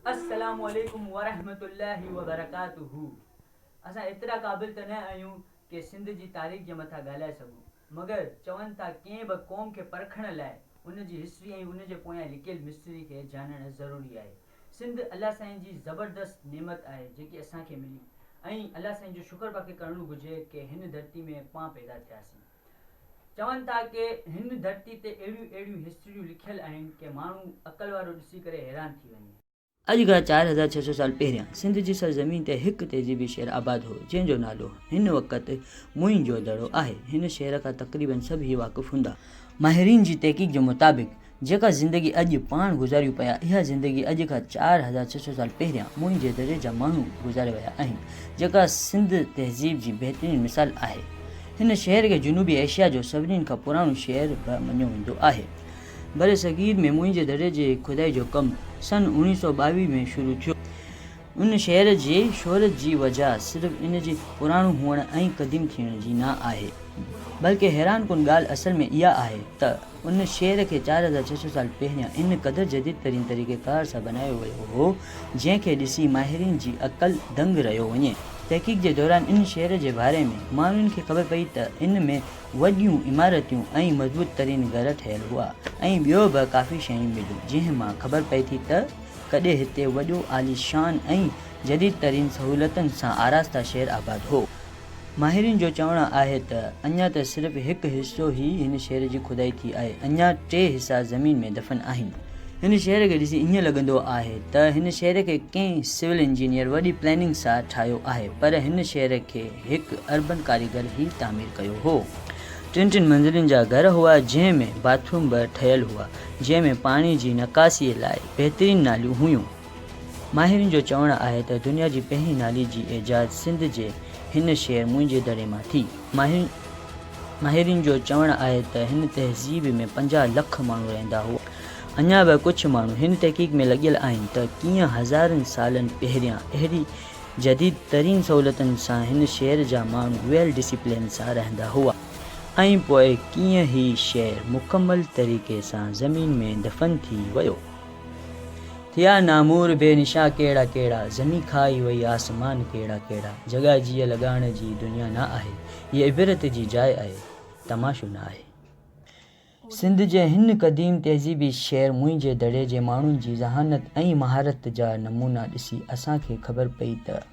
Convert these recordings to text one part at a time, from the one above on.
अस्सलामु अलैकुम वरहमतुल्लाहि वबरकातुहू। असां एतिरा क़ाबिल त न आहियूं कि सिंध जी तारीख़ जे मथां ॻाल्हाए सघूं, मगर चवनि था कंहिं बि क़ौम खे परखण लाइ उन जी हिस्ट्री ऐं उन जे पोयां लिकियल मिस्ट्री खे ॼाणणु ज़रूरी आहे। सिंध अल्लाह साईं जी ज़बरदस्त नेमत आहे जेकी असांखे मिली, ऐं अल्लाह साईं जो शुक्र पाके करणु घुरिजे कि हिन धरती में पाण पैदा थियासीं। चवनि था कि हिन धरती ते अहिड़ियूं हिस्ट्रियूं लिखियल आहिनि कि माण्हू अक़ल वारो ॾिसी करे हैरान थी वञे। अॼु खां 4600 साल पहिरियां सिंध जी सरज़मीन ते हिकु तेज़ीबी शहर आबाद हो जंहिंजो नालो हिन वक़्तु मुईं जो दड़ो आहे। हिन शहर खां तक़रीबन सभई वाक़ुफ़ हूंदा। माहिरीन जी तहक़ीक़ जे मुताबिक़ जेका ज़िंदगी अॼु पाण गुज़ारियूं पिया, इहा ज़िंदगी अॼु खां 4600 साल पहिरियां मुईं जे दड़े जा माण्हू गुज़ारे विया आहिनि, जेका सिंध तहज़ीब जी बहितरीन मिसाल आहे। हिन शहर खे जनूबी एशिया जो सभिनीनि खां पुराणो शहर बि मञियो वेंदो आहे। बर सग़ीर में मुईं जे दड़े जे खुदाई जो कमु सन 1922 में शुरू थियो। उन शहर जे शोहरत जी वजह सिर्फ़ इन जे पुराणो हुअण ऐं क़दीम थियण जी न आहे, बल्कि हैरान कुन ॻाल्हि असल में इहा आहे त उन शहर खे 4600 साल पहिरियां इन क़दुरु जदीद तरीन तरीक़ेकार सां बनायो वियो हो जंहिंखे ॾिसी माहिरीन जी अक़ल दंग रहियो वञे। तहक़ीक़ जे दौरान इन शहर जे बारे में माण्हुनि खे ख़बर पई त इन में वॾियूं इमारतूं ऐं मज़बूत तरीन घर ठहियल हुआ ऐं ॿियो बि काफ़ी शयूं मिलियूं, जंहिं मां ख़बर पई थी त कॾहिं हिते वॾो आलीशान ऐं जदीद तरीन सहूलतुनि सां आरास्ता शहर आबाद हो। माहिरीन जो चवणु आहे त अञा त सिर्फ़ हिकु हिसो ई हिन शहर जी खुदाई थी आहे, अञा 3 हिसा ज़मीन में दफ़न आहिनि। हिन शहर खे ॾिसी ईअं लॻंदो आहे त हिन शहर खे कंहिं सिविल इंजीनियर वॾी प्लैनिंग सां ठाहियो आहे, पर हिन शहर खे हिकु अर्बन कारीगर ई तामीर कयो हो। 3 मंज़िलनि जा घर हुआ जंहिं में बाथरूम बि ठहियल हुआ, जंहिं में पाणी जी निकासीअ लाइ बहितरीन नालियूं हुयूं। माहिरनि जो चवणु आहे त दुनिया जी पहिरीं नाली जी इजाद सिंध जे हिन शहर मुईं जे दड़े मां थी। माहिरनि जो चवणु आहे त हिन तहज़ीब में 50 लख माण्हू रहंदा हुआ। अञा बि कुझु माण्हू हिन तहक़ीक़ में लॻियल आहिनि त कीअं हज़ारनि सालनि पहिरियां अहिड़ी जदीद तरीन सहूलतुनि सां हिन शहर जा माण्हू वेल डिसिप्लिन सां रहंदा हुआ ऐं पोइ कीअं ही शहर मुकमल तरीक़े सां ज़मीन में दफ़न थी वियो। थिया नामूर बेनिशा कहिड़ा कहिड़ा, ज़मी खाई वई आसमान कहिड़ा कहिड़ा, जॻह जीअ लॻाइण जी दुनिया न आहे, हीअ इबरत जी जाइ आहे, तमाशो न आहे। सिंध जे हिन क़दीम तहज़ीबी शहर मुईं जे दड़े जे माण्हुनि जी ज़हानत ऐं महारत जा नमूना ॾिसी असांखे ख़बर पई त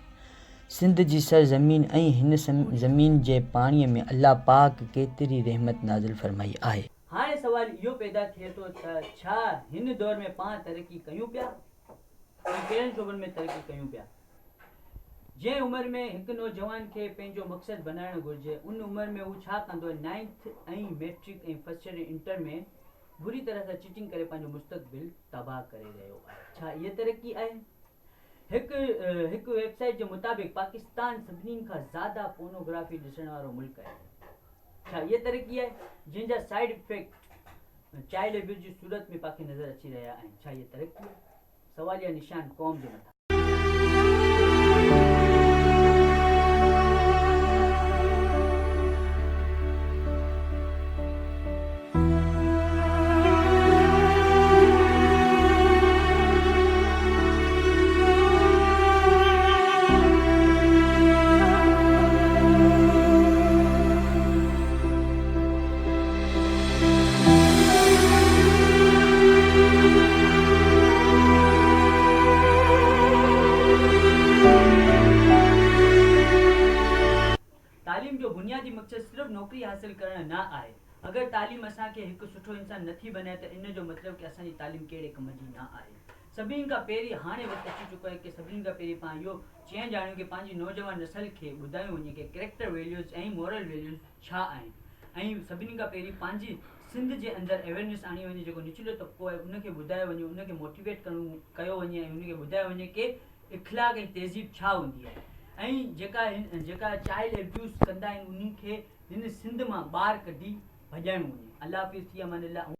सिंध जी सरज़मीन ऐं हिन ज़मीन जे पाणीअ में अल्लाह पाक केतिरी रहमत नाज़िल फरमाई आहे। हाणे सवाल इहो पैदा थिए थो त छा हिन दौर में पाण तरक़ी कयूं पिया ऐं कहिड़नि शोबनि में तरक़ी कयूं पिया। जंहिं उमिरि में हिकु नौजवान खे पंहिंजो मक़सदु बनाइणु घुरिजे, उन उमिरि में हू छा कंदो, 9th ऐं मैट्रिक ऐं फर्स्ट ईयर इंटर में बुरी तरह सां चीटिंग करे पंहिंजो मुस्तक़बिल तबाह करे रहियो आहे। छा इहा तरक़ी आहे? हिकु वेबसाइट जे मुताबिक़ पाकिस्तान सभिनी खां ज़्यादा पोर्नोग्राफी ॾिसण वारो मुल्क आहे। छा इहा तरक़ी आहे? जंहिंजा साइड इफेक्ट चाइल्ड एब्यूज़ जी सूरत में पाखे नज़र अची रहिया आहिनि। छा इहा तरक़ी आहे? सवालिया निशान क़ौम जे मथां। तालीम जो बुनियादी मक़सदु सिर्फ़ु नौकरी हासिल करणु न आहे। अगरि तालीम असांखे हिकु सुठो इंसान नथी बनाए त इन जो मतिलबु कि असांजी तालीम कहिड़े कम जी न आहे। सभिनी खां पहिरीं हाणे वक़्तु अची चुको आहे कि सभिनी खां पहिरीं पाण इहो चइणु ॼाणियूं कि पंहिंजी नौजवान नसल खे ॿुधायूं वञे कि कैरेक्टर वैल्यूज़ ऐं मॉरल वैल्यूज़ छा आहिनि, ऐं सभिनी खां पहिरीं पंहिंजी सिंध जे अंदरि अवेयरनेस आणी वञे। जेको निचलो तबिको आहे उनखे ॿुधायो वञे, उनखे मोटिवेट कयो वञे ऐं उनखे ॿुधायो वञे कि इख़्लाक़ ऐं तहज़ीब छा हूंदी आहे। ऐं जेका चाइल्ड एब्यूज़ कंदा आहिनि उन्हनि खे हिन सिंध मां ॿाहिरि कढी भॼाइणो वञे। अल्लाह हाफ़िज़, थी अमान अल्लाह।